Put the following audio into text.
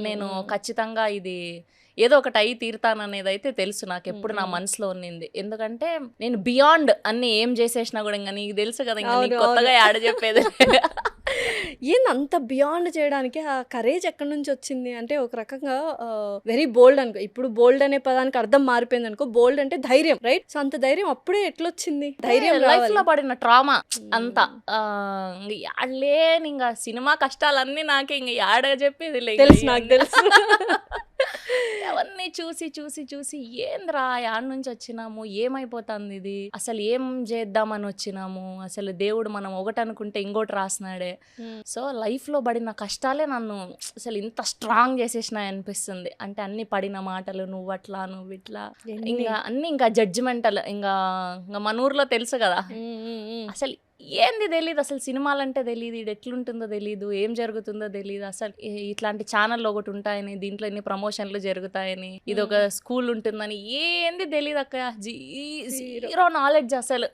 నేను ఖచ్చితంగా ఇది ఏదో ఒకటి అయి తీరుతాననేది అయితే తెలుసు నాకు, ఎప్పుడు నా మనసులో ఉన్నింది. ఎందుకంటే నేను బియాండ్ అన్ని ఏం చేసేసినా కూడా ఇంకా నీకు తెలుసు కదా, ఇంకా నీకు కొత్తగా యాడ్ చెప్పేది. ఏంది అంత బియాండ్ చేయడానికి ఆ కరేజ్ ఎక్కడి నుంచి వచ్చింది? అంటే ఒక రకంగా వెరీ బోల్డ్ అనుకో. ఇప్పుడు బోల్డ్ అనే పదానికి అర్థం మారిపోయింది అనుకో. బోల్డ్ అంటే ధైర్యం, రైట్? సో అంత ధైర్యం అప్పుడే ఎట్లొచ్చింది? ధైర్యం లైఫ్ లో పడిన ట్రామా అంతా యాడ్లేని ఇంకా సినిమా కష్టాలన్నీ నాకే ఇంక యాడ చెప్పేది తెలుసు, నాకు తెలుసు. అవన్నీ చూసి చూసి చూసి ఏంద్రా యాడ్ నుంచి వచ్చినాము, ఏమైపోతుంది ఇది, అసలు ఏం చేద్దామని వచ్చినాము, అసలు దేవుడు మనం ఒకటి అనుకుంటే ఇంకోటి రాసినాడే. సో లైఫ్ లో పడిన కష్టాలే నన్ను అసలు ఇంత స్ట్రాంగ్ చేసేసినాయి అనిపిస్తుంది. అంటే అన్ని పడిన మాటలు, నువ్వు అట్లా నువ్వు ఇట్లా, ఇంకా అన్ని ఇంకా జడ్జిమెంటల్. ఇంకా మన ఊర్లో తెలుసు కదా, అసలు ఏంది తెలీదు, అసలు సినిమాలంటే తెలియదు, ఇది ఎట్లుంటుందో తెలీదు, ఏం జరుగుతుందో తెలియదు, అసలు ఇట్లాంటి ఛానల్ ఒకటి ఉంటాయని, దీంట్లో ఇన్ని ప్రమోషన్లు జరుగుతాయని, ఇది ఒక స్కూల్ ఉంటుందని ఏంది తెలియదు అక్క. జీరో నాలెడ్జ్ అసలు.